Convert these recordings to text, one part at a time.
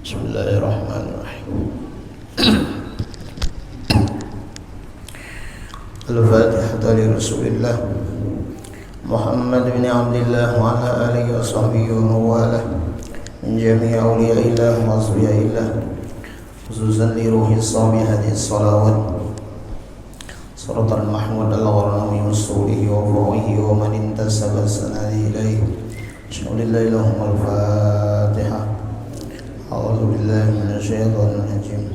Bismillahirrahmanirrahim. Al-Fatihah li Rasulillah Muhammad bin Abdillah wa ala alihi wa sahbihi wa mawalah min jami'i awliyaillah wa asbiyaillah khususan li ruhi sami hadhihi salawat suratul mahmud al-gharnami wa sulihi wa fu'ihi wa man intasaba sanadi ilaihi bismillahi al-Fatihah. A'udzu billahi minasyaitonir rajim.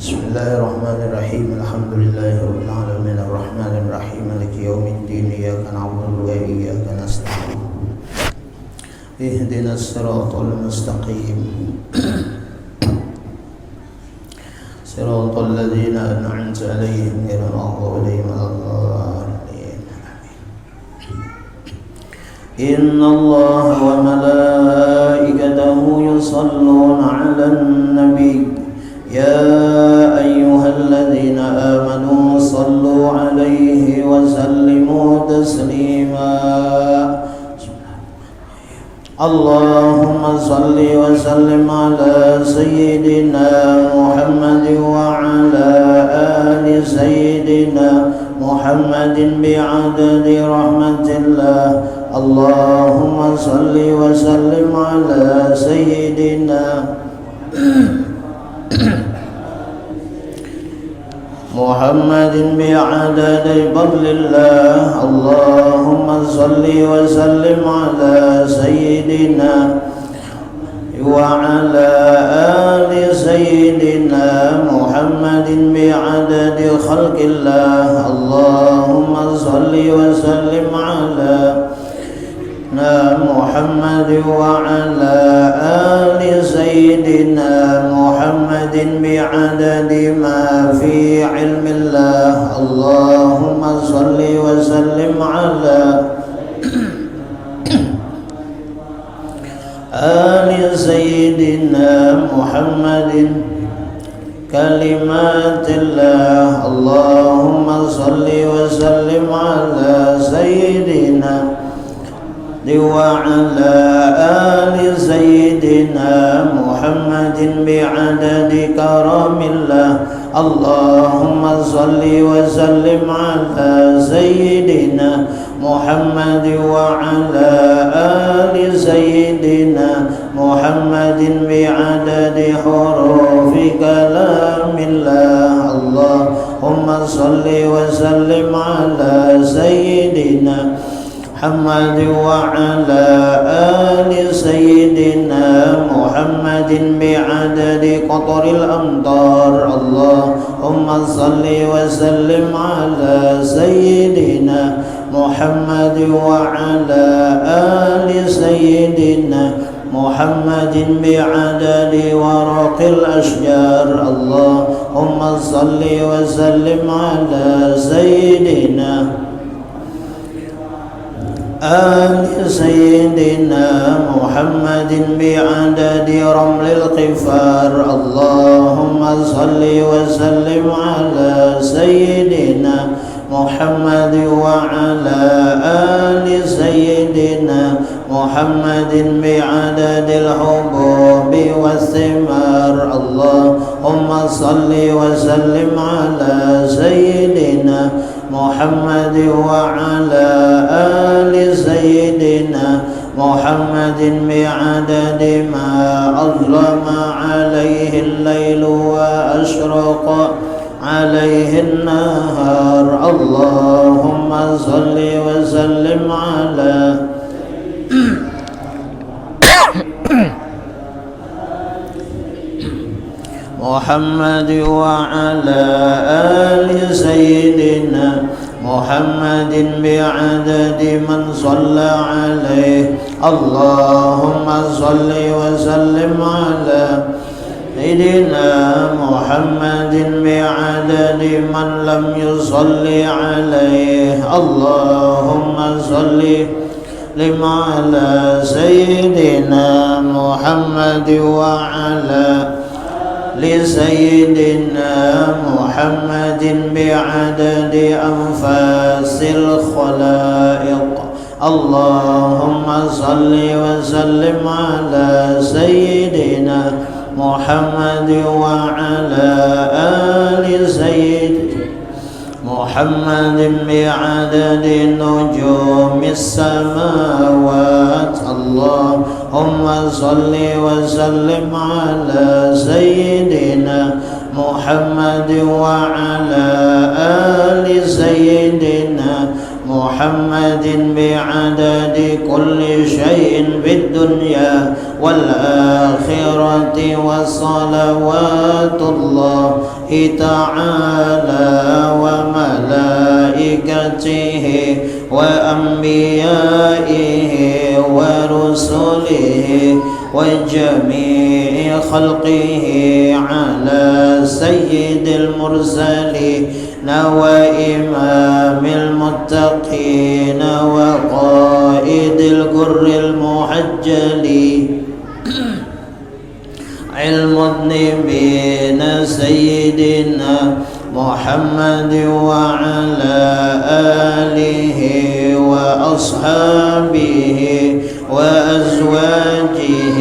Bismillahirrahmanirrahim. Alhamdulillahirabbil alamin arrahmanir rahim maliki yaumiddin iyyaka na'budu wa iyyaka nasta'in. Ihdinas siratal mustaqim. Siratal ladzina an'amta 'alaihim ghairil maghdubi 'alaihim waladdallin. إن الله وملائكته يصلون على النبي يا أيها الذين آمنوا صلوا عليه وسلموا تسليما اللهم صل وسلم على سيدنا محمد وعلى آل سيدنا محمد بعدد رحمة الله اللهم صل وسلم على سيدنا محمد بعدد فضل الله اللهم صل وسلم على سيدنا وعلى آل سيدنا محمد بعدد خلق الله اللهم صل وسلم على محمد وعلى آل سيدنا محمد بعدد ما في علم الله اللهم صل وسلم على آل سيدنا محمد كلمات الله اللهم صل وسلم على سيدنا وعلى آل سيدنا محمد بعدد كرم الله اللهم صل وسلم على سيدنا محمد وعلى آل سيدنا محمد بعدد حروف كلام الله اللهم صل وسلم على سيدنا محمد وعلى آل سيدنا محمد بعدد قطر الأمطار اللهم صل وسلم على سيدنا محمد وعلى آل سيدنا محمد بعدد ورق الأشجار اللهم صل وسلم على سيدنا آل سيدنا محمد بعدد رمل القفار اللهم صل وسلم على سيدنا محمد وعلى آل سيدنا محمد بعدد الحبوب والثمار اللهم صل وسلم على سيدنا محمد وعلى آل سيدنا محمد بعدد ما أظلم عليه الليل وأشرق عليه النهار اللهم صل وسلم على محمد وعلى آل سيدنا محمد بعدد من صلى عليه اللهم صل وسلم على سيدنا محمد بعدد من لم يصل عليه اللهم صل على سيدنا محمد وعلى لسيدنا محمد بعدد أنفاس الخلائق اللهم صل وسلم على سيدنا محمد وعلى آل سيدنا محمد بعدد نجوم السماوات. اللهم صل وسلم على سيدنا محمد وعلى آل سيدنا محمد بعدد كل شيء في الدنيا والآخرة. وصلوات الله تعالى وملائكته وأنبيائه ورسله وجميع خلقه على سيد المرسلين وإمام المتقين وقائد الغر المحجلين المذنبين سيدنا محمد وعلى آله وأصحابه وأزواجه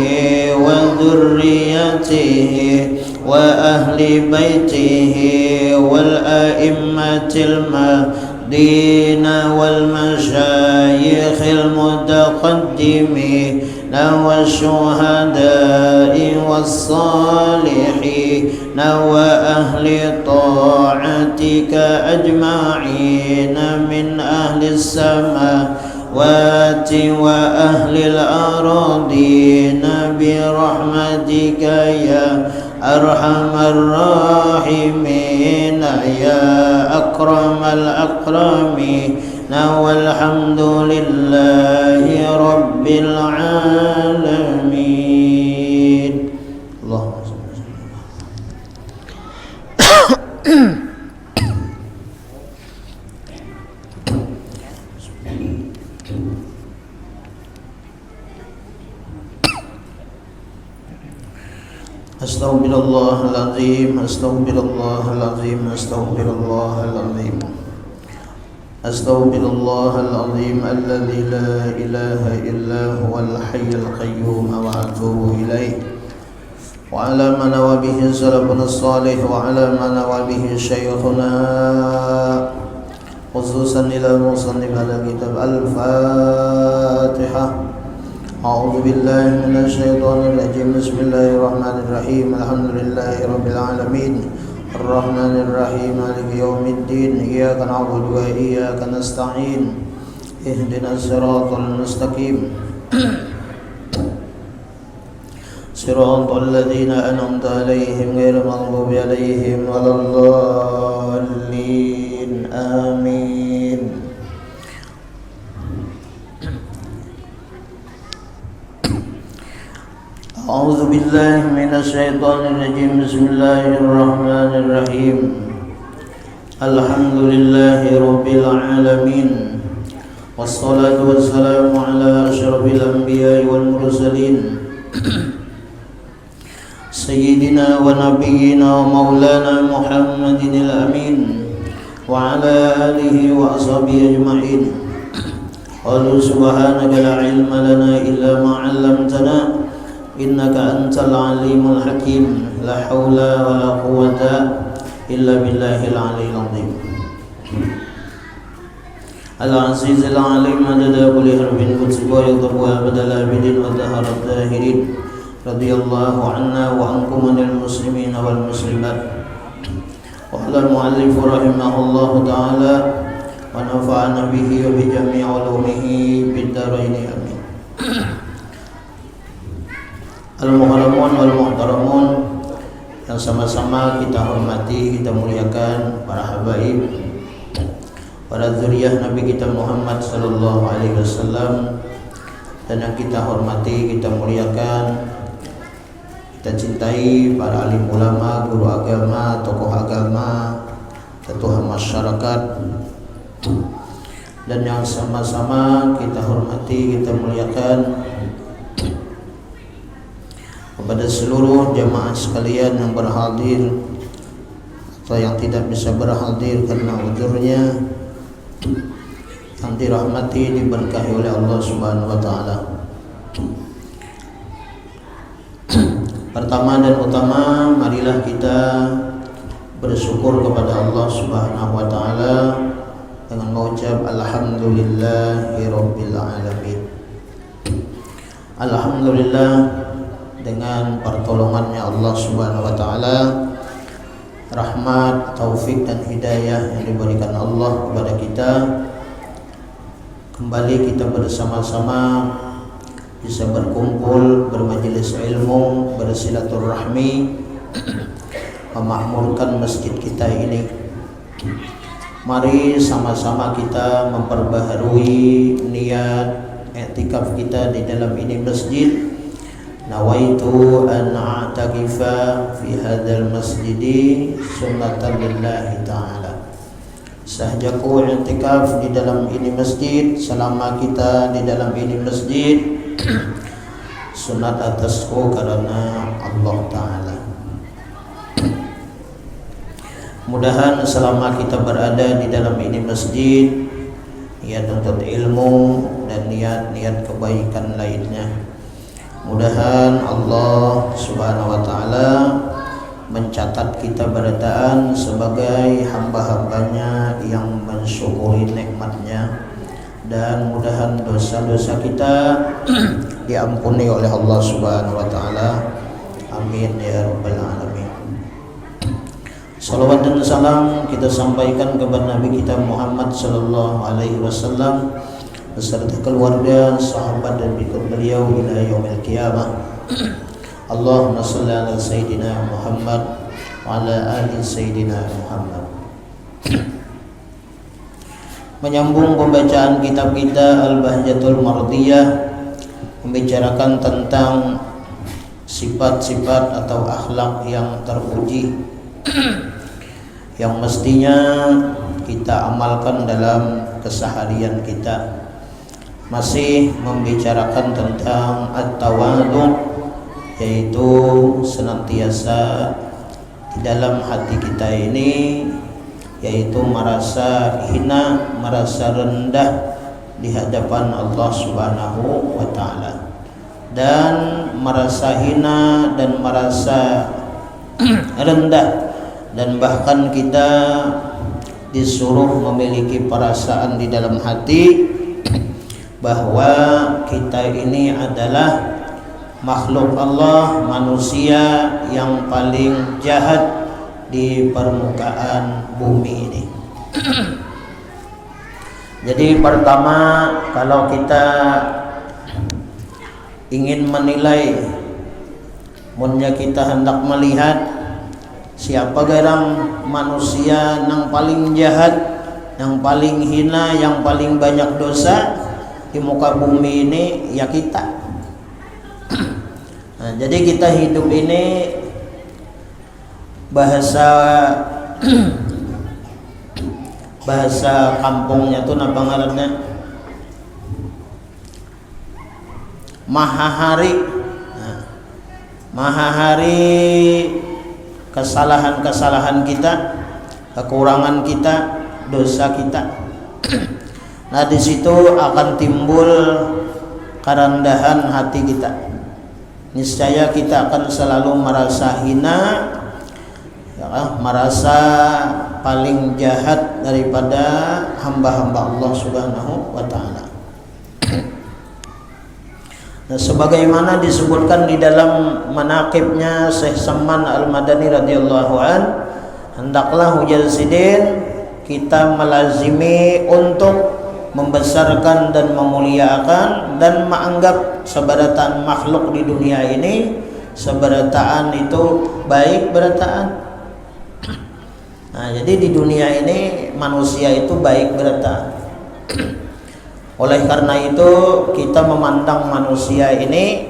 وذريته وأهل بيته والأئمة المهديين والمشايخ المتقدمين والشهداء والصالحين وأهل طاعتك أجمعين من أهل السماوات وأهل الأراضين برحمتك يا أرحم الراحمين يا أكرم الأكرمين. والحمد لله رب العالمين. اللهم صل وسلم. Astaghfirullahaladzim, astaghfirullahaladzim, astaghfirullahaladzim. Astaghfirullahaladzim alladzi la ilaha illa huwal hayyul qayyum wa atubu ilaih. Wa ala man wa bihi salafuna salih wa ala man wa bihi syaykhuna khususan ila musannif ala kitab al-Fatihah. A'udzu billahi minasy syaithanir rajim. Bismillahirrahmanirrahim. Alhamdulillahi rabbil alamin. Ar-Rahmanir Rahim. Maliki yaumiddin. Iyyaka na'budu wa iyyaka nasta'in. Ihdinas siratal mustaqim. Siratal ladzina an'amta 'alaihim ghairil maghdubi 'alaihim waladdallin. Amin. A'udzu billahi minasy syaithanir rajim. Bismillahirrahmanirrahim. Alhamdulillahi rabbil alamin. Wassalatu wassalamu ala asyrafil anbiya'i wal mursalin. Sayyidina wa nabiyyina wa maulana Muhammadin al-amin wa ala alihi wa ashabihi ajma'in. Qalu subhanaka la ilma lana illa ma 'allamtana innaka antal alimul hakim. La haula wa la quwwata illa billahil aliyyil azim. Al-aziz al-alim adada kulli harfin kutiba yadhabu abadal abidin wa daharat dahirin. Radiyallahu anna wa ankum anil muslimin wal muslimat. Wa ala al-muallif rahimahullahu ta'ala wa nafa'ana bihi wa bi jami'i ulumihi bid darain amin. Al-muharamun wal-muhtaramun yang sama-sama kita hormati, kita muliakan para habaib, para zuriyah Nabi kita Muhammad sallallahu alaihi wasallam, dan yang kita hormati, kita muliakan, kita cintai para alim ulama, guru agama, tokoh agama, ketua masyarakat, dan yang sama-sama kita hormati, kita muliakan kepada seluruh jamaah sekalian yang berhadir atau yang tidak bisa berhadir karena uzurnya, yang dirahmati, diberkahi oleh Allah Subhanahu wa taala. Pertama dan utama, marilah kita bersyukur kepada Allah Subhanahu wa taala dengan mengucap alhamdulillahirabbil alamin. Alhamdulillah, dengan pertolongannya Allah Subhanahu wa taala, rahmat, taufik dan hidayah yang diberikan Allah kepada kita, kembali kita bersama-sama bisa berkumpul, bermajelis ilmu, bersilaturahmi, memakmurkan masjid kita ini. Mari sama-sama kita memperbaharui niat i'tikaf kita di dalam ini masjid. Nawaitu an a'takifa fi hadzal masjidi sunnatan lillahi ta'ala. Sahajaku i'tikaf di dalam ini masjid, selama kita di dalam ini masjid sunat atasku karena Allah Ta'ala. Mudahan selama kita berada di dalam ini masjid, niat untuk ilmu dan niat-niat kebaikan lainnya, mudahan Allah Subhanahu wa taala mencatat kita berdaan sebagai hamba-hambanya yang mensyukuri nikmatnya, dan mudahan dosa-dosa kita diampuni oleh Allah Subhanahu wa taala. Amin ya rabbal alamin. Salawat dan salam kita sampaikan kepada Nabi kita Muhammad sallallahu alaihi wasallam beserta keluarga, sahabat dan pengikut beliau ila yaumil qiyamah. Allahumma shalli ala sayyidina Muhammad wa ala ali sayyidina Muhammad. Menyambung pembacaan kitab kita Al-Bahjatul Mardiyah, membicarakan tentang sifat-sifat atau akhlak yang terpuji yang mestinya kita amalkan dalam keseharian kita. Masih membicarakan tentang at-tawadhu, yaitu senantiasa di dalam hati kita ini, yaitu merasa hina, merasa rendah di hadapan Allah Subhanahu wa taala, dan merasa hina dan merasa rendah, dan bahkan kita disuruh memiliki perasaan di dalam hati bahwa kita ini adalah makhluk Allah, manusia yang paling jahat di permukaan bumi ini. Jadi pertama, kalau kita ingin menilai, munnya kita hendak melihat siapa garang manusia yang paling jahat, yang paling hina, yang paling banyak dosa di muka bumi ini, ya kita. Nah, jadi kita hidup ini bahasa kampungnya tuh apa ngarannya, mahahari. Nah, mahahari kesalahan-kesalahan kita, kekurangan kita, dosa kita. Nah, di situ akan timbul kerendahan hati kita. Niscaya kita akan selalu merasa hina, ya, merasa paling jahat daripada hamba-hamba Allah Subhanahu wa taala. Nah, sebagaimana disebutkan di dalam manaqibnya Syekh Salman Al-Madani radhiyallahu an, hendaklah hujal sidin kita melazimi untuk membesarkan dan memuliakan dan menganggap seberataan makhluk di dunia ini, seberataan itu baik berataan. Nah, jadi di dunia ini manusia itu baik berataan. Oleh karena itu kita memandang manusia ini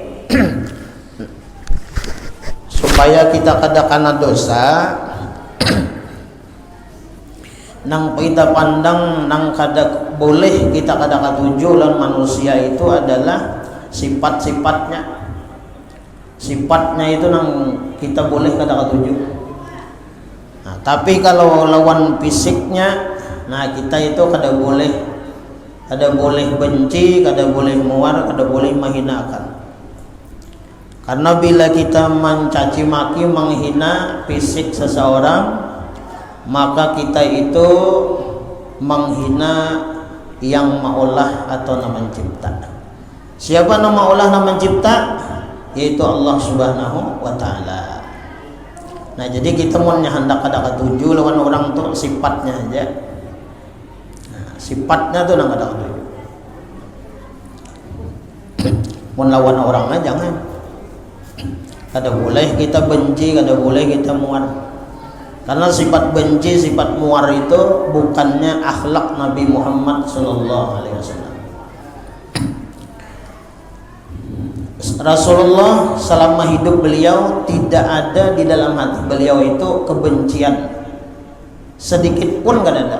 supaya kita kada kana dosa, nang kita pandang nang kada boleh kita kada katuju lan manusia itu adalah sifat-sifatnya. Sifatnya itu nang kita boleh kada katuju. Nah, tapi kalau lawan fisiknya, nah kita itu kada boleh kada boleh benci, kada boleh muar, kada boleh menghinakan. Karena bila kita mencaci maki, menghina fisik seseorang, maka kita itu menghina yang maulah atau nama mencipta. Siapa nama Allah nama mencipta? Yaitu Allah Subhanahu wa taala. Nah, jadi kita mau hendak kada ketuju lawan orang tuh sifatnya aja. Nah, sifatnya tuh nang kada ketuju. Mau lawan orangnya jangan. Kada boleh kita benci, kada boleh kita muar. Karena sifat benci, sifat muar itu bukannya akhlak Nabi Muhammad sallallahu alaihi wasallam. Rasulullah selama hidup beliau tidak ada di dalam hati beliau itu kebencian sedikit pun, kada ada.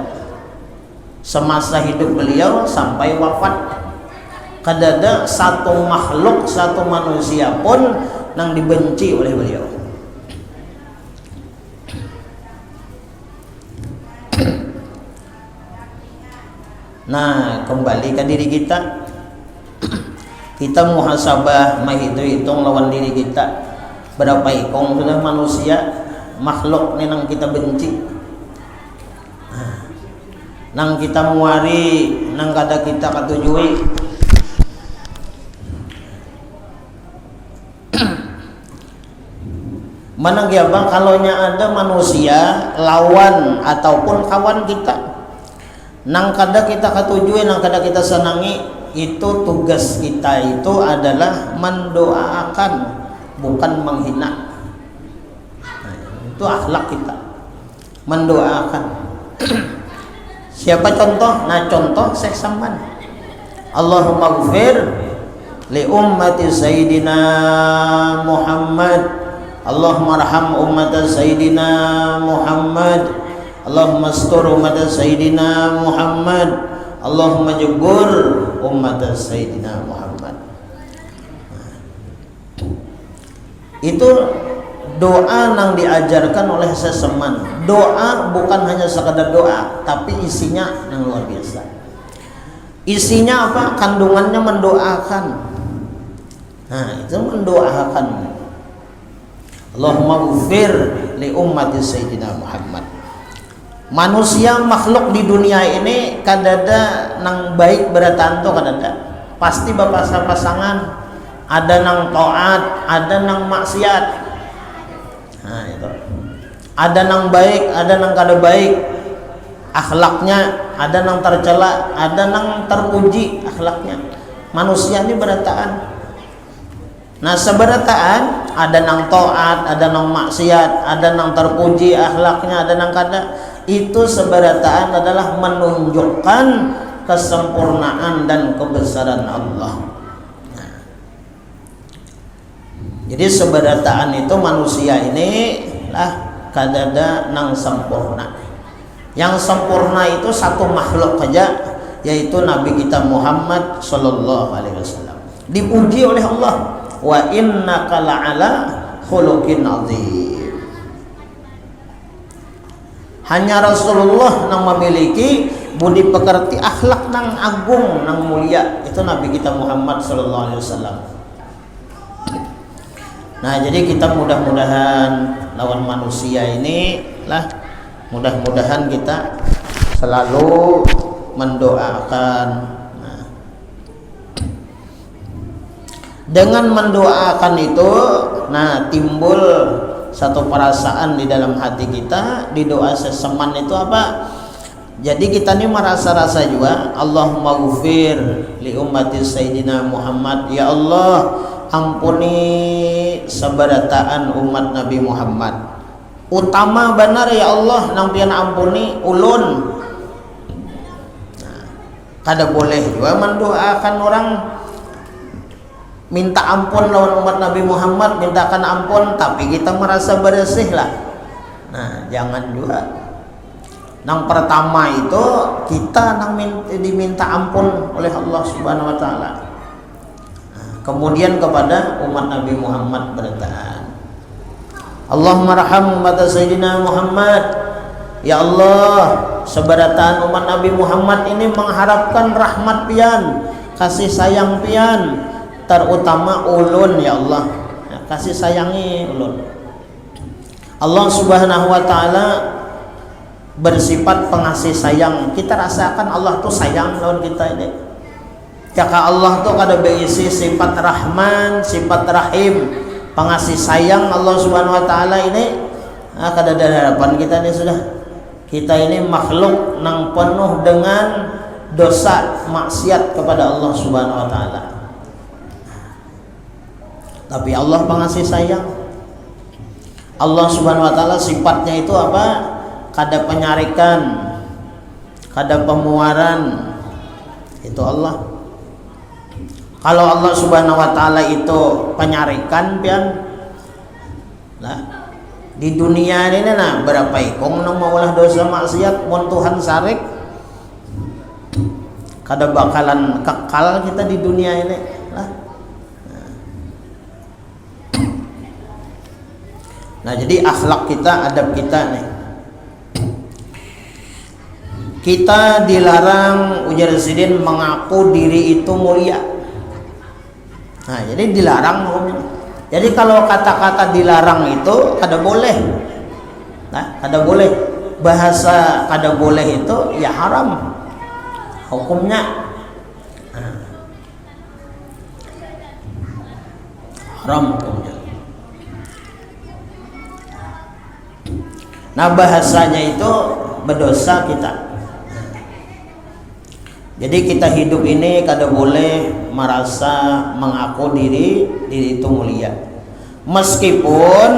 Semasa hidup beliau sampai wafat, kada ada satu makhluk, satu manusia pun nang dibenci oleh beliau. Nah, kembali ke diri kita. Kita muhasabah, hitung lawan diri kita. Berapa ikong sudah manusia, makhluk ni nang kita benci. Nang kita muari, nang kada kita katujui. Mana bang kalau ada manusia lawan ataupun kawan kita nang kada kita ketujui, nang kada kita senangi, itu tugas kita itu adalah mendoakan, bukan menghina. Nah, itu akhlak kita, mendoakan. Siapa contoh? Nah, contoh Syekh Samban. Allahumma ghfir li ummati Sayyidina Muhammad, Allahumma arham ummat Sayyidina Muhammad, Allahumma astur ummat Sayyidina Muhammad, Allahumma jubur ummat Sayyidina Muhammad. Itu doa yang diajarkan oleh seseman. Doa bukan hanya sekadar doa, tapi isinya yang luar biasa. Isinya apa? Kandungannya mendoakan. Nah, itu mendoakan. Allahumma ghfir li ummati Sayyidina Muhammad. Manusia makhluk di dunia ini kadada nang baik beratanto, kadada pasti berpasang-pasangan, ada nang taat, ada nang maksiat. Nah, itu ada nang baik, ada nang kada baik akhlaknya, ada nang tercela, ada nang terpuji akhlaknya. Manusia ini berataan. Nah, seberataan ada nang taat, ada nang maksiat, ada nang terpuji akhlaknya, ada nang kada. Itu seberataan adalah menunjukkan kesempurnaan dan kebesaran Allah. Nah, jadi seberataan itu manusia ini lah kadada nang sempurna. Yang sempurna itu satu makhluk saja, yaitu Nabi kita Muhammad sallallahu alaihi wasallam. Dipuji oleh Allah, wa innaka la'ala khuluqin azim. Hanya Rasulullah yang memiliki budi pekerti akhlak nang agung, nang mulia. Itu Nabi kita Muhammad sallallahu alaihi wasallam. Nah, jadi kita mudah-mudahan lawan manusia ini lah, mudah-mudahan kita selalu mendoakan. Nah, dengan mendoakan itu, nah timbul satu perasaan di dalam hati kita. Di doa seseman itu apa? Jadi kita ini merasa-rasa juga, Allahumma ghfir li ummati Sayyidina Muhammad. Ya Allah, ampuni seberataan umat Nabi Muhammad. Utama benar ya Allah nang pian ampuni ulun. Nah, kada boleh juga mendoakan orang minta ampun lawan umat Nabi Muhammad, mintakan ampun, tapi kita merasa bersih lah. Nah, jangan juga. Yang pertama itu kita nang diminta ampun oleh Allah Subhanahu wa taala. Nah, kemudian kepada umat Nabi Muhammad berataan, Allahumma arham umat Sayyidina Muhammad. Ya Allah, seberatan umat Nabi Muhammad ini mengharapkan rahmat pian, kasih sayang pian, terutama ulun ya Allah. Kasih sayangi ulun. Allah Subhanahu wa taala bersifat pengasih sayang. Kita rasakan Allah tuh sayang lawan kita ini. Jika Allah tuh kada berisi sifat Rahman, sifat Rahim, pengasih sayang Allah Subhanahu wa taala ini, kada ada harapan kita ini sudah. Kita ini makhluk nang penuh dengan dosa maksiat kepada Allah Subhanahu wa taala. Tapi Allah pengasih sayang. Allah Subhanahu wa taala sifatnya itu apa? Kada penyarikan, kada pemuaran. Itu Allah. Kalau Allah Subhanahu wa taala itu penyarikan pian. Nah, di dunia ini nah berapa ikong nang maulah dosa maksiat mun Tuhan sarik kada bakalan kekal kita di dunia ini lah. Nah jadi akhlak kita, adab kita nih, kita dilarang ujar Sidin mengaku diri itu mulia. Nah jadi dilarang hukumnya. Jadi kalau kata-kata dilarang itu kada boleh. Nah, kada boleh. Bahasa kada boleh itu ya haram. Hukumnya haram hukumnya. Nah, bahasanya itu berdosa kita. Jadi kita hidup ini kada boleh merasa mengaku diri itu mulia. Meskipun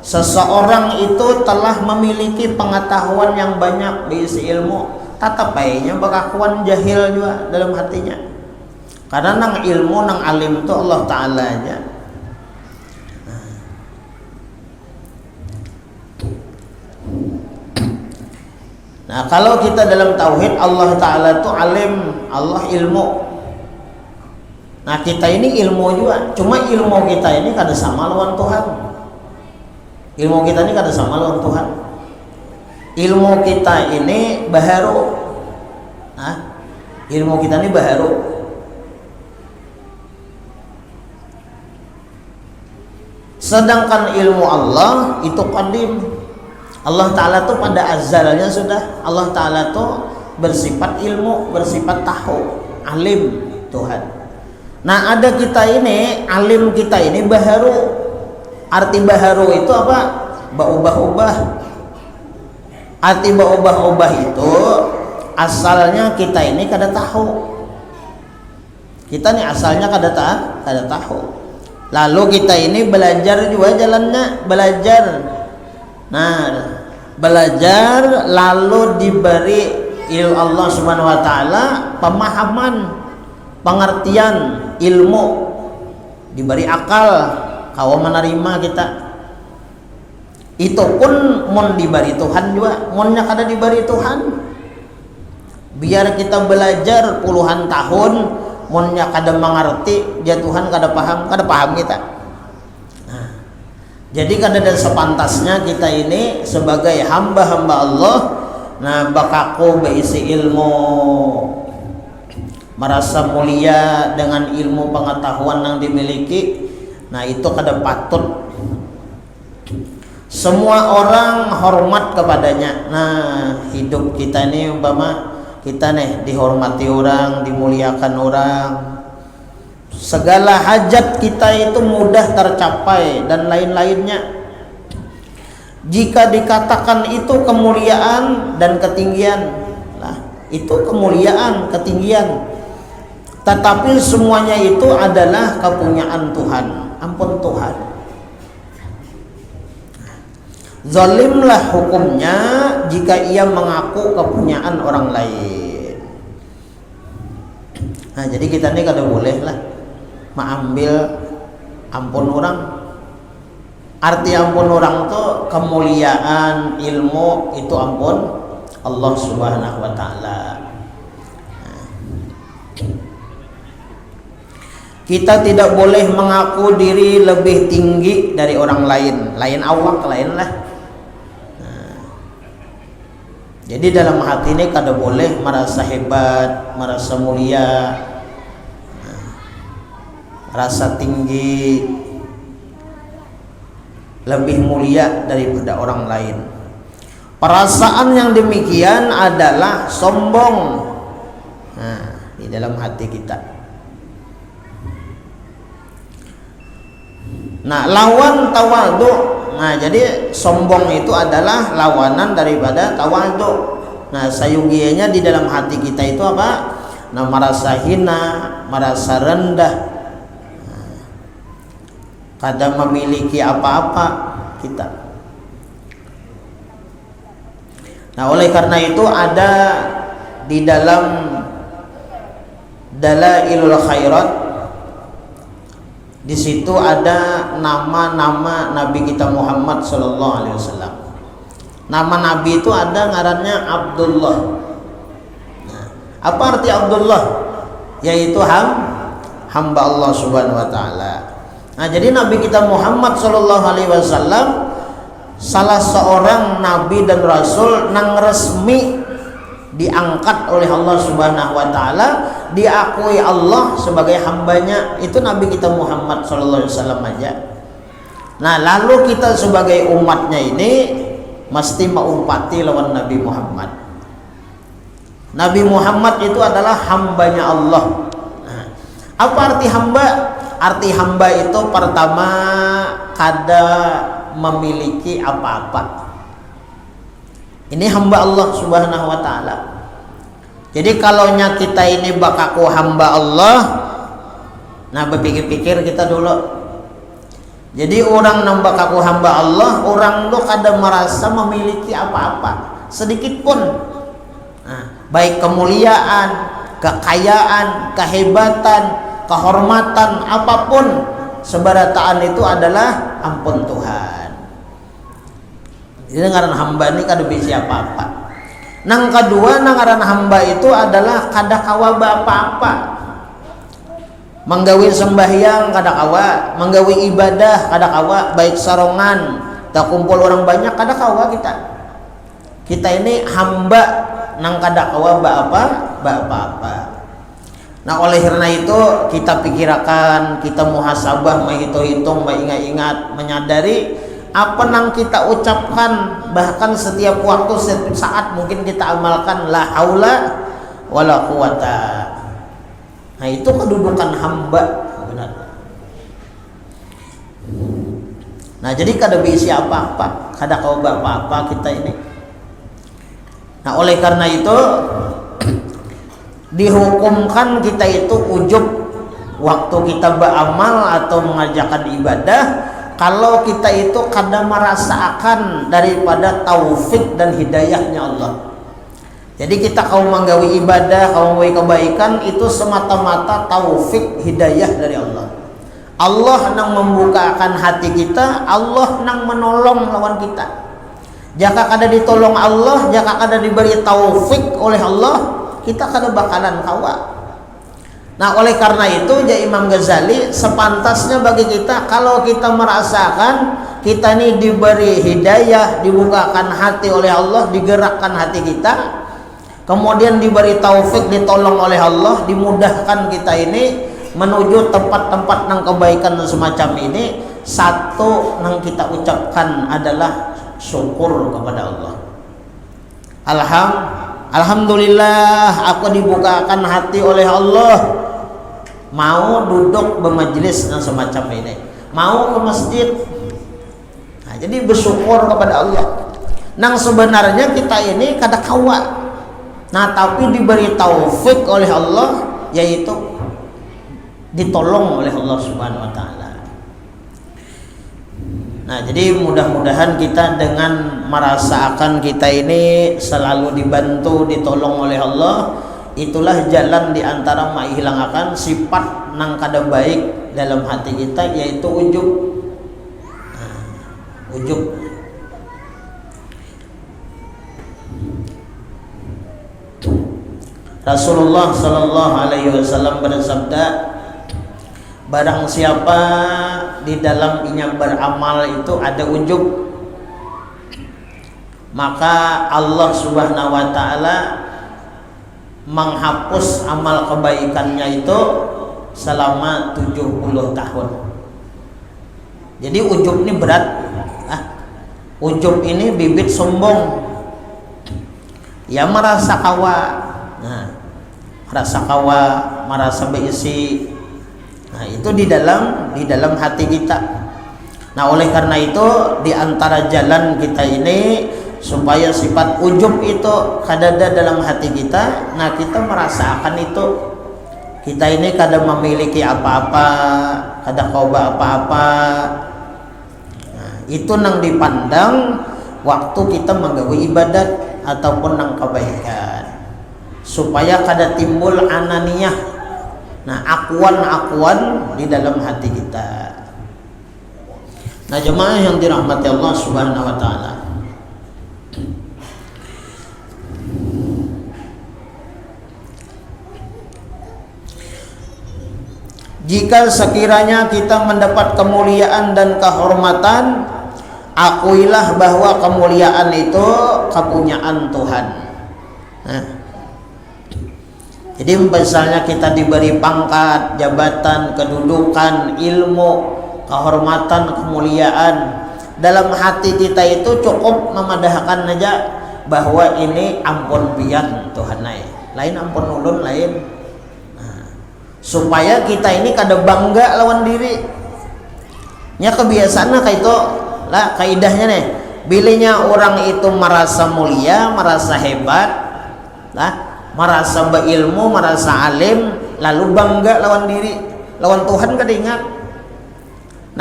seseorang itu telah memiliki pengetahuan yang banyak diisi ilmu, tetap baiknya bakakuan jahil juga dalam hatinya. Karena nang ilmu nang alim itu Allah Ta'ala aja. Nah kalau kita dalam tauhid Allah Ta'ala itu alim, Allah ilmu. Nah kita ini ilmu juga, cuma ilmu kita ini kada sama lawan Tuhan. Ilmu kita ini kada sama lawan Tuhan. Ilmu kita ini baharu. Nah, ilmu kita ini baharu. Sedangkan ilmu Allah itu qadim. Allah Ta'ala tuh pada azalnya sudah. Allah Ta'ala tuh bersifat ilmu, bersifat tahu, alim Tuhan. Nah ada kita ini, alim kita ini baharu. Arti baharu itu apa? Berubah-ubah. Arti berubah-ubah itu asalnya kita ini kada tahu. Kita nih asalnya kada tahu. Lalu kita ini belajar juga jalannya, belajar. Nah, belajar lalu diberi Allah Subhanahu wa taala pemahaman, pengertian, ilmu, diberi akal, kau menerima kita. Itu pun mun diberi Tuhan juga, munnya kada diberi Tuhan. Biar kita belajar puluhan tahun, munnya kada mengerti, dia Tuhan kada paham kita. Nah, jadi kada ada sepantasnya kita ini sebagai hamba-hamba Allah, nah bakaku berisi ilmu, merasa mulia dengan ilmu pengetahuan yang dimiliki. Nah itu kada patut. Semua orang hormat kepadanya. Nah hidup kita ini umpama kita nih dihormati orang, dimuliakan orang, segala hajat kita itu mudah tercapai dan lain-lainnya. Jika dikatakan itu kemuliaan dan ketinggian, nah itu kemuliaan, ketinggian. Tetapi semuanya itu adalah kepunyaan Tuhan. Ampun Tuhan. Zalimlah hukumnya jika ia mengaku kepunyaan orang lain. Nah jadi kita ini kada boleh lah mengambil ampun orang. Arti ampun orang tuh kemuliaan, ilmu itu ampun Allah Subhanahu wa taala. Kita tidak boleh mengaku diri lebih tinggi dari orang lain. Lain awak, lain lah. Jadi dalam hati ini kada boleh merasa hebat, merasa mulia, rasa tinggi, lebih mulia daripada orang lain. Perasaan yang demikian adalah sombong. Nah, di dalam hati kita. Nah, lawan tawadhu. Nah, jadi sombong itu adalah lawanan daripada tawadhu. Nah, sayugianya di dalam hati kita itu apa? Nah, merasa hina, merasa rendah, kada memiliki apa-apa kita. Nah, oleh karena itu ada di dalam Dalailul Khairat, di situ ada nama-nama Nabi kita Muhammad sallallahu alaihi wasallam. Nama Nabi itu ada ngarannya Abdullah. Nah, apa arti Abdullah? Yaitu hamba Allah Subhanahu wa taala. Nah, jadi Nabi kita Muhammad sallallahu alaihi wasallam salah seorang nabi dan rasul nang resmi diangkat oleh Allah Subhanahu wa taala, diakui Allah sebagai hambanya, itu Nabi kita Muhammad sallallahu alaihi wasallam aja. Nah, lalu kita sebagai umatnya ini mesti mengumpati lawan Nabi Muhammad. Nabi Muhammad itu adalah hambanya Allah. Nah, apa arti hamba? Arti hamba itu pertama kada memiliki apa-apa. Ini hamba Allah Subhanahu wa taala. Jadi kalau kita ini bakaku hamba Allah, nah berpikir-pikir kita dulu. Jadi orang nambah kaku hamba Allah, orang tuh kada merasa memiliki apa-apa sedikit pun. Nah, baik kemuliaan, kekayaan, kehebatan, kehormatan, apapun sebarataan itu adalah ampun Tuhan. Jadi ngaran hamba ini kada bisa apa-apa. Nang kedua, ngaran hamba itu adalah kada kawa apa-apa. Menggawi sembahyang kada kawa, menggawi ibadah kada kawa, baik sarongan, tak kumpul orang banyak kada kawa kita. Kita ini hamba nang kada kawa apa-apa. Nah, oleh karena itu kita pikirkan, kita muhasabah, menghitung-hitung, mengingat-ingat, menyadari apa nang kita ucapkan, bahkan setiap waktu, setiap saat mungkin kita amalkan la haula wala quwata. Nah, itu kedudukan hamba, benar. Nah, jadi kada bisa apa-apa, kada kau apa-apa kita ini. Nah, oleh karena itu dihukumkan kita itu ujub waktu kita beramal atau mengerjakan ibadah, kalau kita itu kadang merasakan daripada taufik dan hidayahnya Allah. Jadi kita kau menggawi ibadah, kau menggawi kebaikan, itu semata-mata taufik hidayah dari Allah. Allah nang membukakan hati kita, Allah nang menolong lawan kita. Jika kada ditolong Allah, jika kada diberi taufik oleh Allah, kita kada bakalan kawa. Nah, oleh karena itu ya Imam Ghazali, sepantasnya bagi kita kalau kita merasakan kita ini diberi hidayah, dibukakan hati oleh Allah, digerakkan hati kita, kemudian diberi taufik, ditolong oleh Allah, dimudahkan kita ini menuju tempat-tempat nang kebaikan dan semacam ini, satu nang kita ucapkan adalah syukur kepada Allah. Alhamdulillah aku dibukakan hati oleh Allah, mau duduk bermajlis dan semacam ini, mau ke masjid. Nah, jadi bersyukur kepada Allah. Nang sebenarnya kita ini kada kawa. Nah, tapi diberi taufik oleh Allah, yaitu ditolong oleh Allah Subhanahu wa taala. Nah, jadi mudah-mudahan kita dengan merasakan kita ini selalu dibantu, ditolong oleh Allah, itulah jalan diantara menghilangkan sifat nang kada baik dalam hati kita, yaitu ujub. Nah, ujub. Rasulullah sallallahu alaihi wasallam bersabda, barang siapa di dalam inya beramal itu ada ujub, maka Allah Subhanahu wa taala menghapus amal kebaikannya itu selama 70 tahun. Jadi ujub ini berat. Ujub ini bibit sombong. Ya merasa kawa. Merasa kawa, merasa berisi. Nah, itu di dalam hati kita. Nah, oleh karena itu di antara jalan kita ini supaya sifat ujub itu kadada dalam hati kita, nah kita merasakan itu kita ini kada memiliki apa-apa, kada coba apa-apa. Nah, itu nang dipandang waktu kita menggawe ibadat ataupun nang kebaikan, supaya kada timbul ananiyah. Nah, akuan-akuan di dalam hati kita. Nah, jemaah yang dirahmati Allah Subhanahu wa taala. Jika sekiranya kita mendapat kemuliaan dan kehormatan, akuilah bahwa kemuliaan itu kepunyaan Tuhan. Nah, jadi misalnya kita diberi pangkat, jabatan, kedudukan, ilmu, kehormatan, kemuliaan, dalam hati kita itu cukup memadahkan aja bahwa ini ampun pian Tuhan lain ampun ulun lain. Supaya kita ini kada bangga lawan diri. Nya kebiasaan kayak itu lah kaidahnya nih. Bilinya orang itu merasa mulia, merasa hebat, lah, merasa berilmu, merasa alim, lalu bangga lawan diri, lawan Tuhan kada ingat.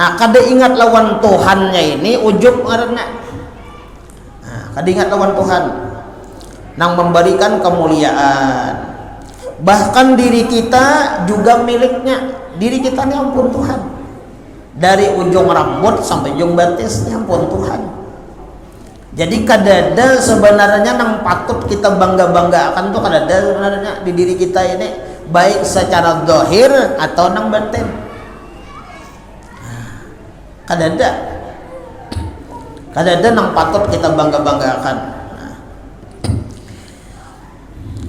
Nah, kada ingat lawan Tuhannya ini ujub ngaranna. Nah, kada ingat lawan Tuhan nang memberikan kemuliaan. Bahkan diri kita juga miliknya. Diri kita ini ampun Tuhan. Dari ujung rambut sampai ujung batis ini ampun Tuhan. Jadi kadada sebenarnya nang patut kita bangga-banggakan tuh kadada sebenarnya di diri kita ini, baik secara zahir atau nang batin. Kadada nang patut kita bangga-banggakan.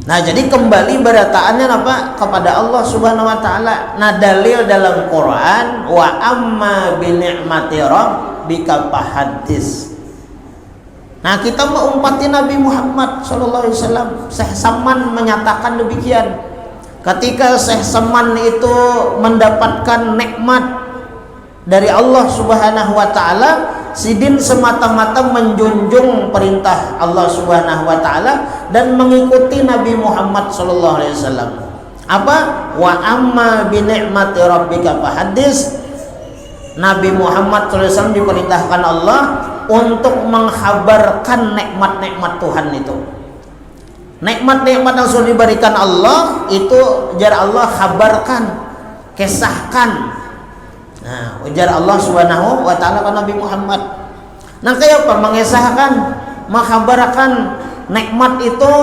Nah, jadi kembali berataannya apa? Kepada Allah Subhanahu wa taala. Nah, dalil dalam Quran, wa amma bi ni'mati rabbika fahaddits. Nah, kita mengumpati Nabi Muhammad sallallahu alaihi wasallam. Syekh Saman menyatakan demikian. Ketika Syekh Saman itu mendapatkan nikmat dari Allah Subhanahu wa taala, sidin semata-mata menjunjung perintah Allah Subhanahu wa taala dan mengikuti Nabi Muhammad sallallahu alaihi wasallam. Apa? Wa amma bi ni'mati rabbika fahaddits. Nabi Muhammad sallallahu alaihi wasallam diperintahkan Allah untuk menghabarkan nikmat-nikmat Tuhan itu. Nikmat-nikmat yang sudah diberikan Allah itu jar Allah kabarkan, kisahkan. Nah, ujar Allah Subhanahu wa taala kepada Nabi Muhammad. Nah, kayak apa mengisahkan, menghabarkan nikmat itu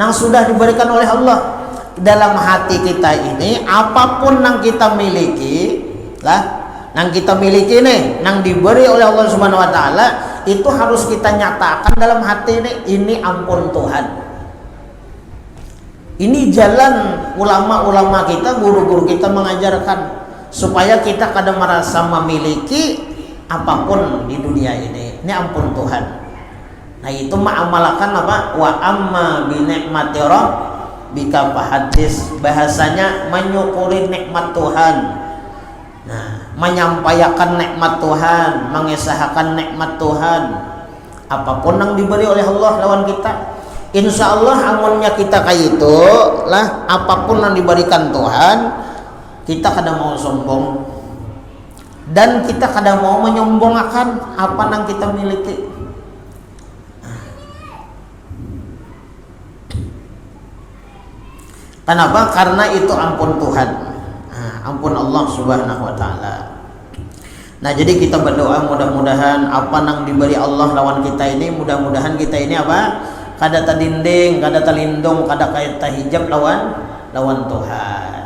yang sudah diberikan oleh Allah dalam hati kita ini, apapun yang kita miliki, lah, yang kita miliki nih, yang diberi oleh Allah Subhanahu wa taala, itu harus kita nyatakan dalam hati ini ampun Tuhan. Ini jalan ulama-ulama kita, guru-guru kita mengajarkan supaya kita kadang merasa memiliki apapun di dunia ini ampun Tuhan. Nah, itu mengamalkan apa? Wa amma bi ni'mati rabbika fahaddits. Bahasanya menyukuri nikmat Tuhan. Nah, menyampaikan nikmat Tuhan, mengisahkan nikmat Tuhan. Apapun yang diberi oleh Allah lawan kita, insya Allah amunnya kita kayak itu lah, apapun yang diberikan Tuhan, kita kadang mau sombong dan kita kadang mau menyombongkan apa yang kita miliki. Kenapa? Karena itu ampun Tuhan, ampun Allah Subhanahu wa taala. Nah, jadi kita berdoa mudah-mudahan apa yang diberi Allah lawan kita ini, mudah-mudahan kita ini apa? Kada tadinding, kada talindung, kada kaya tahijab lawan Tuhan.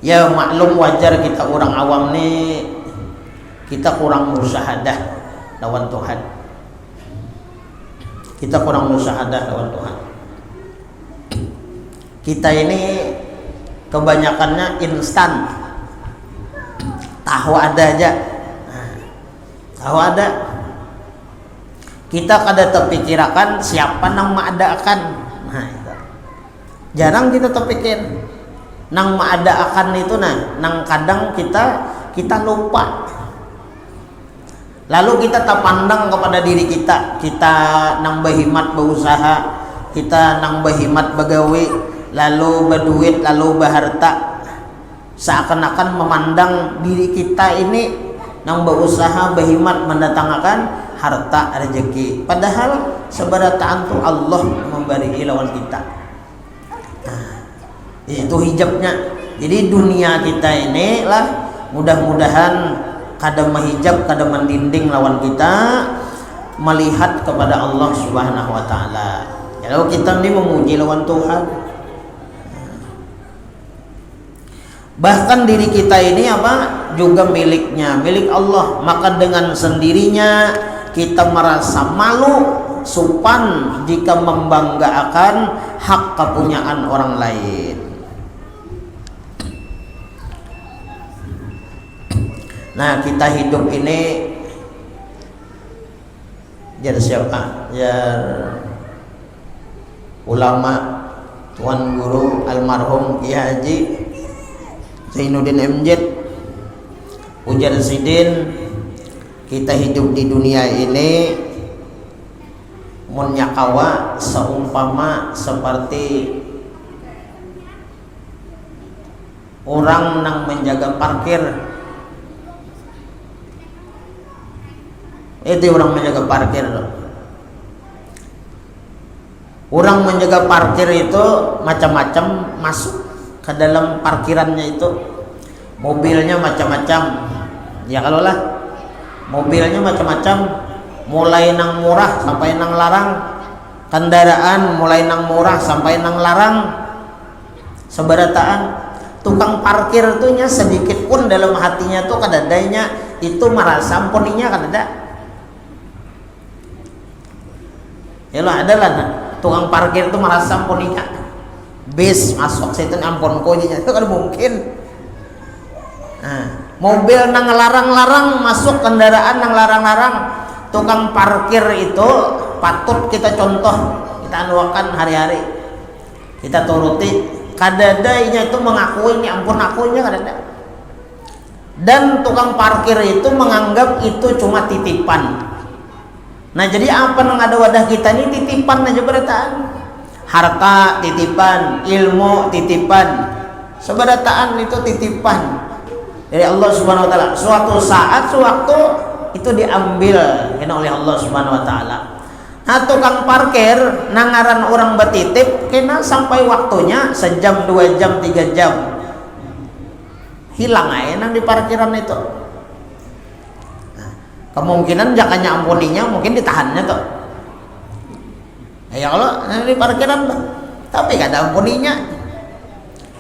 Ya maklum wajar kita orang awam nih kita kurang musyahadah lawan Tuhan. Kita kurang musyahadah lawan Tuhan. Kita ini kebanyakannya instan, tahu ada aja. Tahu ada. Kita kada terpikirkan siapa nang maadakan. Nah, itu. Jarang kita terpikir nang maadakan itu nang kadang kita lupa. Lalu kita tak pandang kepada diri kita nang berhimat berusaha, kita nang berhimat begawe, lalu berduit, lalu berharta, seakan-akan memandang diri kita ini nang berusaha berhimat mendatangkan harta rezeki, padahal seberataan tu Allah memberi lawan kita. Nah, itu hijabnya. Jadi dunia kita ini lah mudah-mudahan kada mahijab, kada mendinding lawan kita melihat kepada Allah Subhanahu wa taala. Kalau kita ini memuji lawan Tuhan, bahkan diri kita ini juga miliknya, milik Allah, maka dengan sendirinya kita merasa malu supan jika membanggakan hak kepunyaan orang lain. Nah, kita hidup ini jar siapa? Jar ulama Tuan Guru almarhum Kiai Haji Zainuddin MJ, ujar sidin, kita hidup di dunia ini munyakawa seumpama seperti orang nang menjaga parkir. Itu orang menjaga parkir. Orang menjaga parkir itu macam-macam masuk ke dalam parkirannya itu. Mobilnya macam-macam. Ya kalau lah mobilnya macam-macam, mulai nang murah sampai nang larang. Kendaraan mulai nang murah sampai nang larang. Seberataan tukang parkir tuh nya sedikit pun dalam hatinya tuh kadadanya itu merasa ampuninya kadada. Ya lah adalah tukang parkir itu merasa ampuninya. Bis masuk situ ampun kojinya itu kan mungkin. Nah, mobil nang larang-larang masuk, kendaraan nang larang-larang, tukang parkir itu patut kita contoh, kita anuakan hari-hari, kita turuti. Kadadanya itu mengakui ini ampun akunya kadada. Dan tukang parkir itu menganggap itu cuma titipan. Nah, jadi apa nang ada wadah kita ini titipan aja berataan. Harta titipan, ilmu titipan, seberataan itu titipan dari Allah Subhanahu wa taala. Suatu saat sewaktu itu diambil oleh Allah Subhanahu wa taala. Nah, tukang parkir nangaran orang betitip kena sampai waktunya sejam, 2 jam, 3 jam hilang aja nang di parkiran itu. Nah, kemungkinan jakanya ampuninya mungkin ditahannya tuh. Ya kalau di parkiran tapi gak ada ampuninya.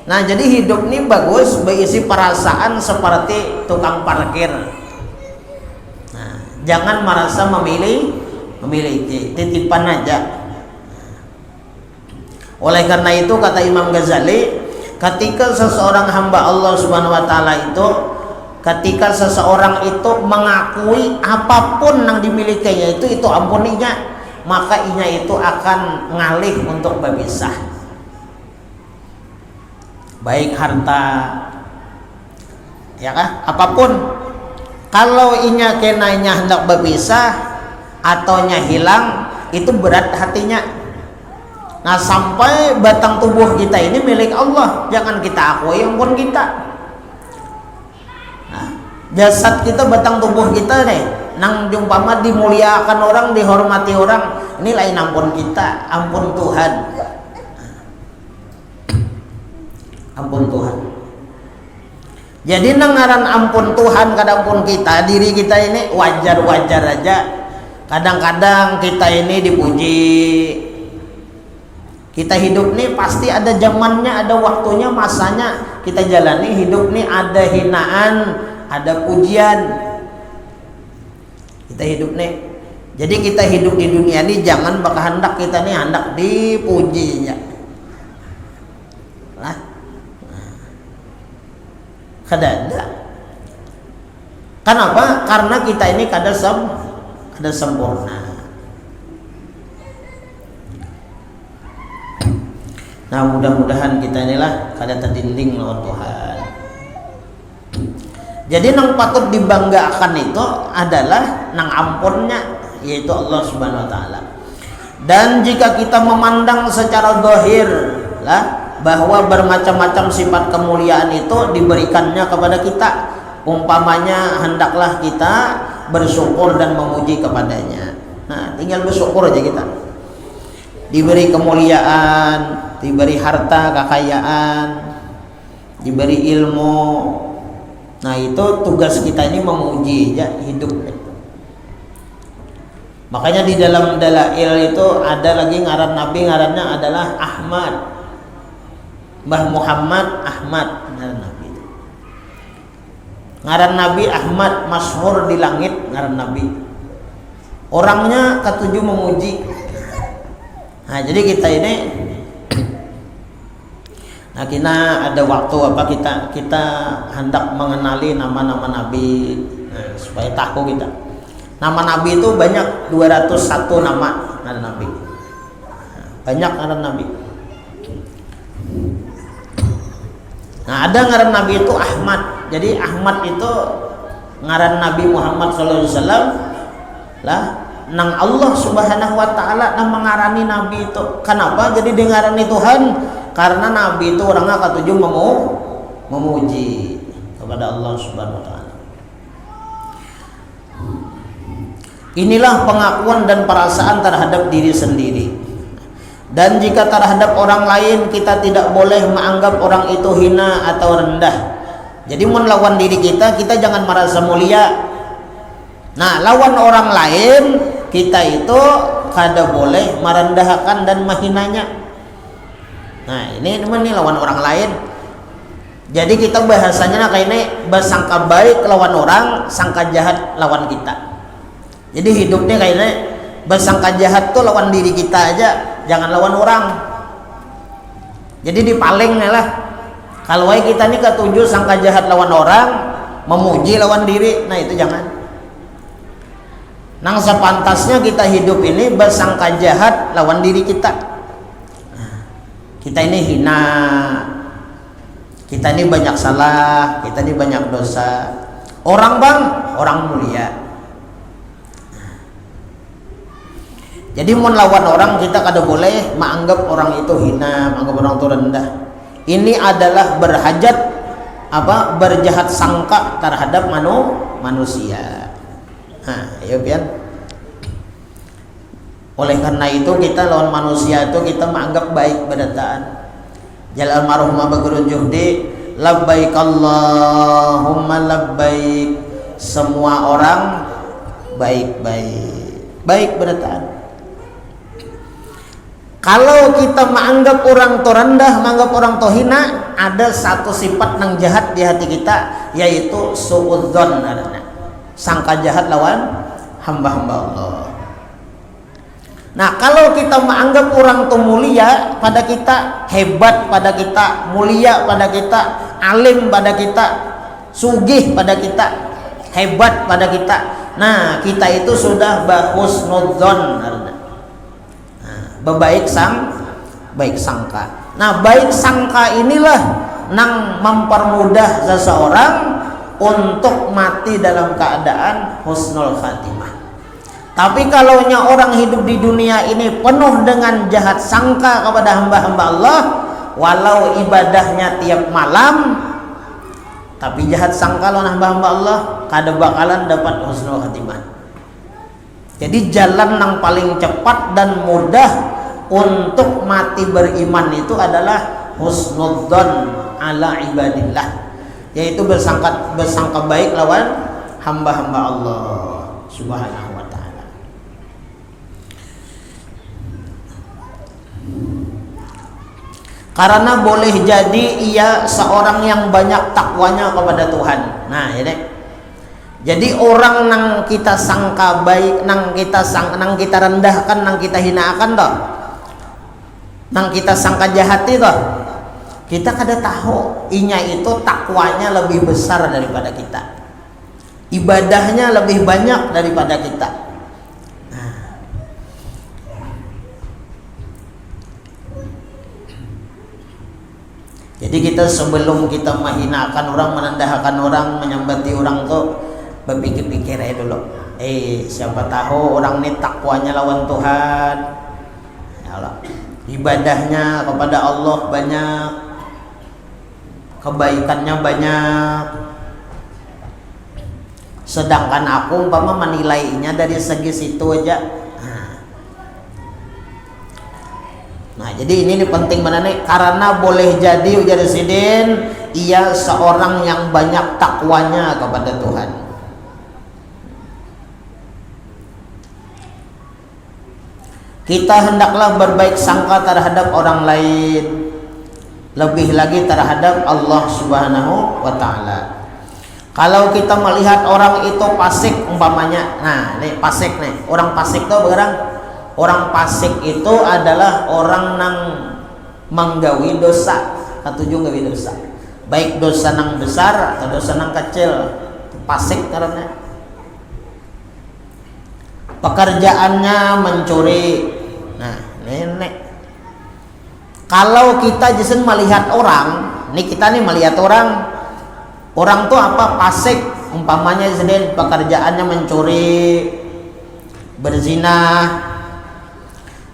Nah, jadi hidup ini bagus berisi perasaan seperti tukang parkir. Nah, jangan merasa memiliki, titipan aja. Oleh karena itu kata Imam Ghazali, ketika seseorang hamba Allah Subhanahu wa taala itu, ketika seseorang itu mengakui apapun yang dimilikinya itu ampuninya, maka inya itu akan ngalih untuk berpisah, baik harta ya kah, apapun. Kalau inya kenanya hendak berpisah atau nya hilang, itu berat hatinya. Nah, sampai batang tubuh kita ini milik Allah, jangan kita akui ampun kita. Nah, jasad kita, batang tubuh kita nih nang jumpama dimuliakan orang, dihormati orang, ini lain ampun kita, ampun Tuhan. Ampun Tuhan. Jadi nengaran ampun Tuhan kadang ampun kita, diri kita ini wajar-wajar aja. Kadang-kadang kita ini dipuji. Kita hidup nih pasti ada zamannya, ada waktunya, masanya kita jalani hidup nih, ada hinaan, ada pujian. Kita hidup nih. Jadi kita hidup di dunia ini jangan bakal hendak kita nih hendak dipuji ya. Lah. Kada. Kenapa? Karena kita ini kada sempurna. Nah, mudah-mudahan kita inilah kada terdinding lawan Tuhan. Jadi nang patut dibanggakan itu adalah nang ampunnya, yaitu Allah Subhanahu wa taala. Dan jika kita memandang secara zahir lah bahwa bermacam-macam sifat kemuliaan itu diberikannya kepada kita, umpamanya hendaklah kita bersyukur dan memuji kepadanya. Nah, tinggal bersyukur aja kita. Diberi kemuliaan, diberi harta kekayaan, diberi ilmu. Nah, itu tugas kita ini memuji ya hidup. Makanya di dalam dalail itu ada lagi ngaran Nabi, ngarannya adalah Ahmad. Mbah Muhammad Ahmad ngaran Nabi. Ngaran Nabi Ahmad, masyhur di langit ngaran Nabi. Orangnya ketujuh memuji. Nah, jadi kita ini ada waktu apa kita hendak mengenali nama-nama Nabi, supaya tahu kita. Nama Nabi itu banyak, 201 nama ngaran Nabi. Banyak ngaran Nabi. Nah, ada ngaran Nabi itu Ahmad. Jadi Ahmad itu ngaran Nabi Muhammad SAW lah. Nang Allah Subhanahu wa taala nang mengarani Nabi itu. Kenapa? Jadi dengarani Tuhan karena Nabi itu orangnya ketujuh memuji kepada Allah Subhanahu wa taala. Inilah pengakuan dan perasaan terhadap diri sendiri. Dan jika terhadap orang lain kita tidak boleh menganggap orang itu hina atau rendah. Jadi melawan diri kita jangan merasa mulia. Nah, lawan orang lain kita itu kada boleh merendahkan dan menghinanya. Nah, ini lawan orang lain. Jadi kita bahasanya kayak ini bersangka baik lawan orang, sangka jahat lawan kita. Jadi hidupnya kayak ini bersangka jahat tuh lawan diri kita aja, jangan lawan orang. Jadi dipaling lah. Kalau kita nih ketujuh sangka jahat lawan orang, memuji lawan diri, nah itu jangan. Nang sepantasnya kita hidup ini bersangka jahat lawan diri kita. Kita ini hina, kita ini banyak salah, kita ini banyak dosa. Orang orang mulia. Jadi mun lawan orang kita kada boleh menganggap orang itu hina, menganggap orang itu rendah. Ini adalah berjahat sangka terhadap manusia. Nah, ya pian. Oleh karena itu kita lawan manusia itu kita menganggap baik badataan. Jalal marhumah bagurun juhdi, labbaik Allahumma labbaik. Semua orang baik-baik. Baik badataan. Kalau kita menganggap orang itu rendah, menganggap orang itu hina, ada satu sifat yang jahat di hati kita, yaitu suudzon. Sangka jahat lawan hamba-hamba Allah. Nah, kalau kita menganggap orang itu mulia pada kita, hebat pada kita, mulia pada kita, alim pada kita, sugih pada kita, hebat pada kita, nah kita itu sudah bahusnudzon. Baik sangka. Nah, baik sangka inilah nang mempermudah seseorang untuk mati dalam keadaan husnul khatimah. Tapi kalau orang hidup di dunia ini penuh dengan jahat sangka kepada hamba-hamba Allah, walau ibadahnya tiap malam, tapi jahat sangka lawan hamba-hamba Allah, kada bakalan dapat husnul khatimah. Jadi jalan yang paling cepat dan mudah untuk mati beriman itu adalah husnudzon ala ibadillah, yaitu bersangka baik lawan hamba-hamba Allah Subhanahu wa ta'ala. Karena boleh jadi ia seorang yang banyak takwanya kepada Tuhan. Nah, ini Jadi orang nang kita sangka baik, nang kita rendahkan, nang kita hinakan toh, nang kita sangka jahat itu, kita kada tahu inya itu takwanya lebih besar daripada kita, ibadahnya lebih banyak daripada kita. Jadi kita sebelum kita menghinakan orang, merendahkan orang, menyambati orang tuh berpikir-pikir aja dulu. Siapa tahu orang ini takwanya lawan Tuhan, ya Allah, ibadahnya kepada Allah banyak, kebaikannya banyak. Sedangkan aku umpama menilainya dari segi situ aja. Nah, jadi ini penting mana nih? Karena boleh jadi ujar Sidin, ia seorang yang banyak takwanya kepada Tuhan. Kita hendaklah berbaik sangka terhadap orang lain, lebih lagi terhadap Allah Subhanahu wa Ta'ala. Kalau kita melihat orang itu fasik umpamanya, nah nih fasik nih, orang fasik tuh berang. Orang fasik itu adalah orang nang menggawi dosa, ketujuh gawi dosa, baik dosa nang besar atau dosa nang kecil. Fasik karena pekerjaannya mencuri. Nah, nenek. Kalau kita jisen melihat orang, nih kita nih melihat orang tuh apa fasik, umpamanya sedih pekerjaannya mencuri, berzina.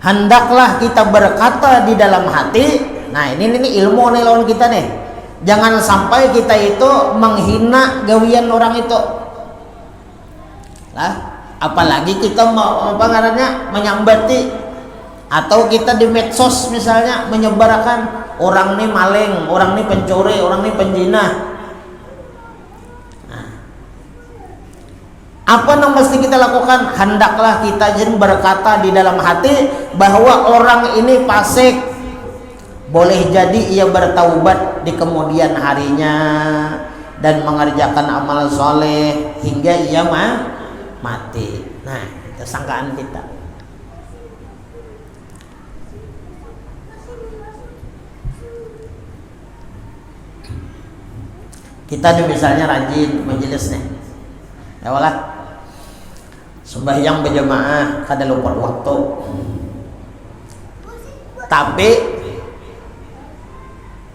Hendaklah kita berkata di dalam hati, nah ini ilmu nih lawan kita nih. Jangan sampai kita itu menghina gawian orang itu. Lah, apalagi kita mau apa ngarannya menyambati, atau kita di medsos misalnya menyebarkan orang nih maling, orang nih pencuri, orang nih penjina. Apa yang mesti kita lakukan? Hendaklah kita berkata di dalam hati bahwa orang ini fasik. Boleh jadi ia bertaubat di kemudian harinya dan mengerjakan amal soleh hingga ia mati. Nah, itu sangkaan kita. Kita nih misalnya rajin majelis nih, ya Allah. Sembahyang berjamaah kada lupa waktu, tapi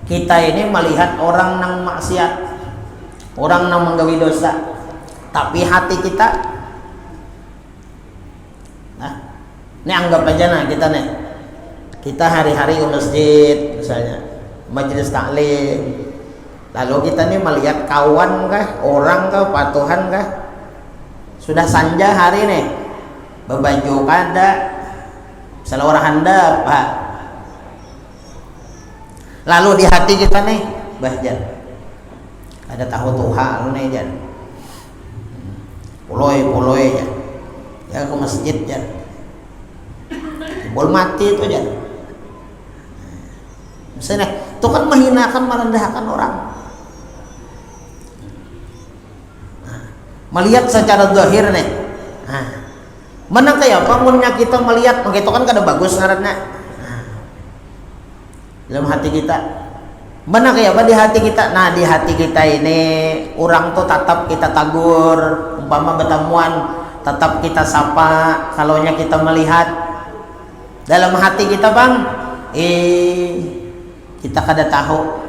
kita ini melihat orang nang maksiat, orang nang menggawi dosa, tapi hati kita, nah ini anggap aja nah kita hari-hari ke masjid misalnya, majelis taklim, lalu kita nih melihat kawan kah, orang kah, patuhan kah, sudah sanja hari nih, berbaju kada, misalnya orang handap, Pak. Lalu di hati kita nih, bahjan, ada tahu Tuhan lu nih jan, puloi jan, ya ke masjid jan, bol mati itu jan. Misalnya, itu kan menghinakan, merendahkan orang. Melihat secara zahir nih, mana kayak bangunnya kita melihat begitu kan kada bagus ngarannya. Dalam hati kita, mana kayak apa di hati kita? Nah, di hati kita ini orang tuh tetap kita tagur, umpama bertemuan tetap kita sapa. Kalaunya kita melihat dalam hati kita bang, kita kada tahu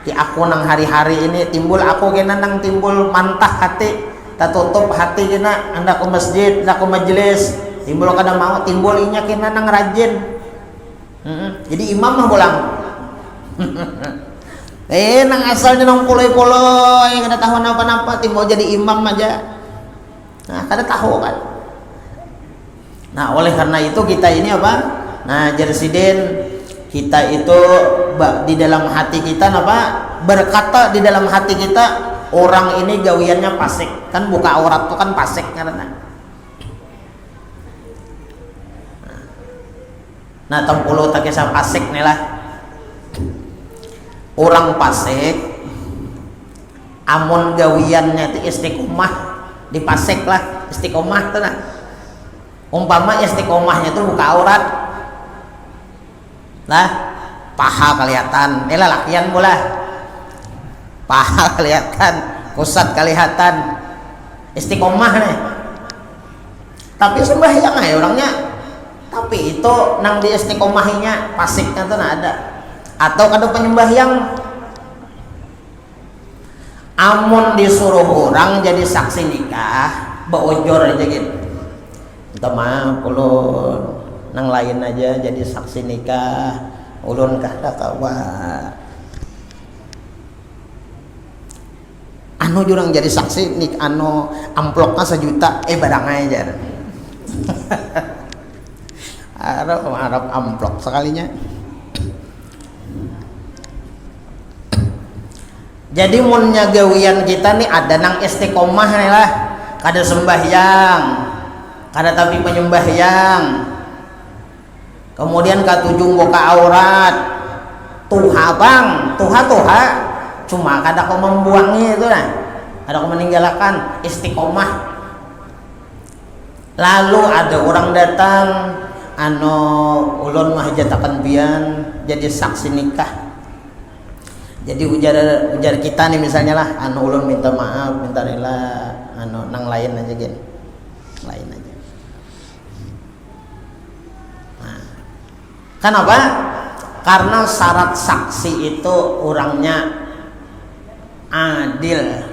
di aku nang hari-hari ini timbul aku kena nang timbul mantah hati. Tak tutup hati kena anda ke masjid, anda ke majelis, timbul kada mau, timbul inya kena nang rajin. Jadi imam mah pulang. Nang asalnya nang puloi-puloi, kada tahu apa-apa, timbul jadi imam aja. Nah, kada tahu kan. Nah, oleh karena itu kita ini apa? Nah, Jersidin, kita itu di dalam hati kita apa? Berkata di dalam hati kita, orang ini gawiannya fasik, kan buka aurat tuh kan fasik karena. Nah, tempuluh tak kisah fasik nih lah. Orang fasik, amun gawiannya itu istiqomah, dipasek lah istiqomah tuh nah. Umpama istiqomahnya tuh buka aurat lah, paha kelihatan, lakian bola paha kelihatan, pusat kelihatan, istiqomah nih. Tapi sembahyang aja orangnya, tapi itu nang di istiqomahinya pasiknya tuh nah ada. Atau kada penyembahyang, amun disuruh orang jadi saksi nikah beojor aja gitu, minta maaf ulun nang lain aja jadi saksi nikah ulun kada kawa anu jurang jadi saksi nik anu amplopnya 1 juta barang aja Arab amplop sekalinya. Jadi munnya gawian kita nih ada nang istiqomah nih lah, kada sembahyang, kada tapi penyembahyang, kemudian katujung buka aurat, tuha bang, tuha, cuma kada kau membuangnya itu nah, kada kau meninggalkan istiqomah. Lalu ada orang datang, ulun mah jatakan pian jadi saksi nikah. Jadi ujar kita nih misalnya lah, ulun minta maaf, minta rela, nang lain aja gini, lain aja. Nah, kenapa? Karena syarat saksi itu orangnya adil,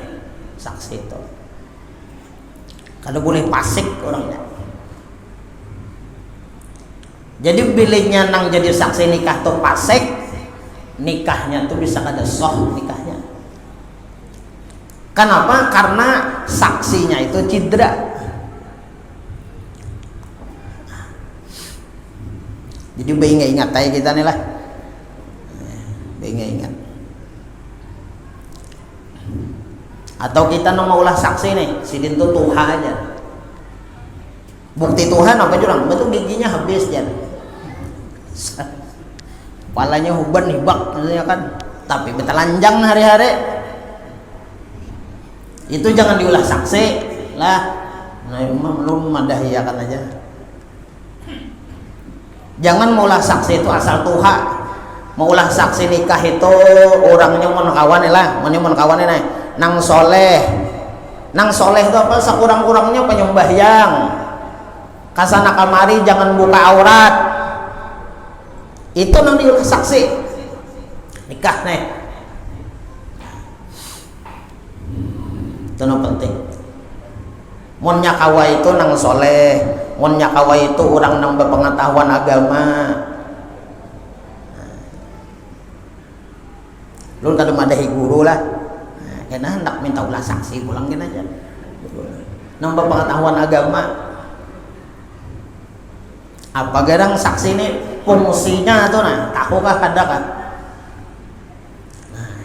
saksi itu. Kada boleh pasik orangnya. Jadi bilingnya nang jadi saksi nikah tuh pasik, nikahnya tuh bisa kada sah nikahnya. Kenapa? Karena saksinya itu cidra. Jadi bayi ingat aja kita nih lah, bayi ingat. Atau kita mau ulah saksi nih, sidin tuh tuha aja. Bukti Tuhan apa jurang? Betul giginya habis ya. Kepalanya huban hibak maksudnya kan, tapi betalanjang hari-hari itu jangan diulah saksi lah. Nah belum madahiyakan aja, jangan maulah saksi itu asal tuha. Maulah saksi nikah itu orangnya mon kawan lah, mon kawan nih nang soleh itu apa sakurang-kurangnya penyembahyang, kasana kamari jangan buka aurat. Itu nang diulah saksi nikah nih, itu nang penting. Mon nyakawa itu nang soleh, mon nyakawa itu orang nang berpengetahuan agama. Lu kada madahi guru lah, kena hendak minta ulah saksi pulang gini aja. Nang berpengetahuan agama. Apa garang saksi ini fungsinya tuh nah, tahukah kada kan? Nah.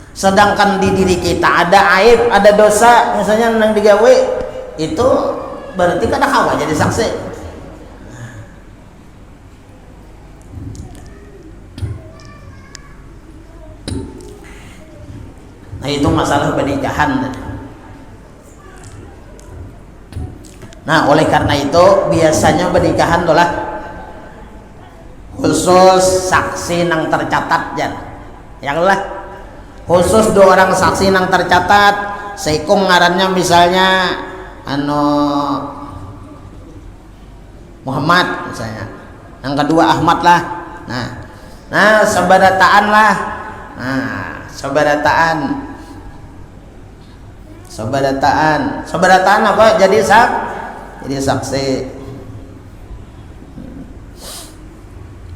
Sedangkan di diri kita ada aib, ada dosa, misalnya nang digawe itu berarti kada kawa jadi saksi. Nah itu masalah pernikahan. Nah oleh karena itu biasanya pernikahan adalah khusus saksi nang tercatat yang lah khusus 2 orang saksi nang tercatat. Seikung ngarannya misalnya Muhammad misalnya, yang kedua Ahmad lah. Nah sabarataan lah, sabarataan apa jadi saksi.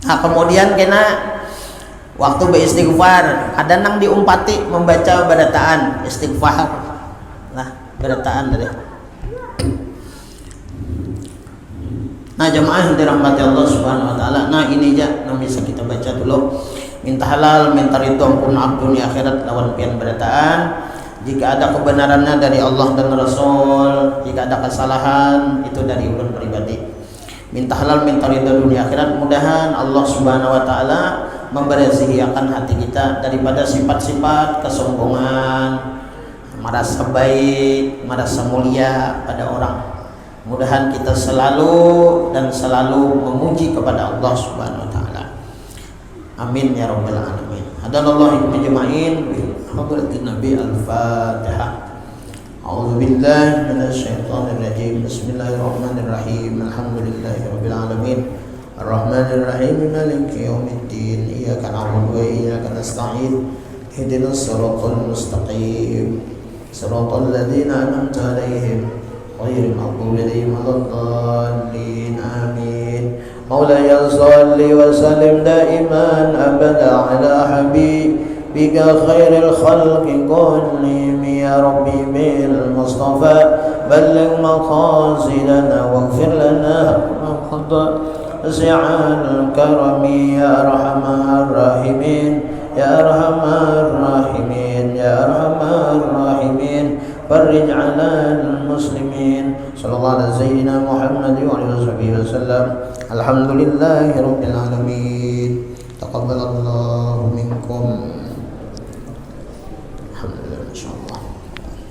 Nah kemudian kena waktu beristighfar ada nang diumpati membaca barataan istighfar lah, barataan tadi. Nah jemaah yang dirahmati Allah Subhanahu wa taala, nah ini aja yang bisa kita baca dulu. Minta halal, minta ridho ampun dunia akhirat lawan pian barataan. Jika ada kebenarannya dari Allah dan Rasul, jika ada kesalahan itu dari ulun pribadi. Minta halal, minta ridho dunia akhirat. Mudahan Allah Subhanahu wa taala membersihikan hati kita daripada sifat-sifat kesombongan, merasa baik, merasa mulia pada orang. Mudahan kita selalu memuji kepada Allah Subhanahu wa taala. Amin ya rabbal alamin. Hadanallahu ajma'in bi hadratin Nabi al-Fatihah. A'udzu billahi minasy syaithanir rajim. Bismillahirrahmanirrahim. Alhamdulillahi rabbil alamin. Arrahmanir rahim. Maliki yaumiddin. Iyyaka na'budu wa iyyaka nasta'in. Ihdinas siratal mustaqim. Siratal ladzina an'amta 'alaihim ghairil maghdubi 'alaihim waladdallin. Amin. مولاي صل وسلم دائما أبدا على حبيبك خير الخلق كلهم يا ربي بالمصطفى بلغ مقاصدنا واغفر لنا وسع الكرم يا أرحم الراحمين يا أرحم الراحمين يا أرحم الراحمين فرج على المسلمين صلى الله على سيدنا محمد وعلى آله وسلم. الحمد لله رب العالمين. تقبل الله منكم.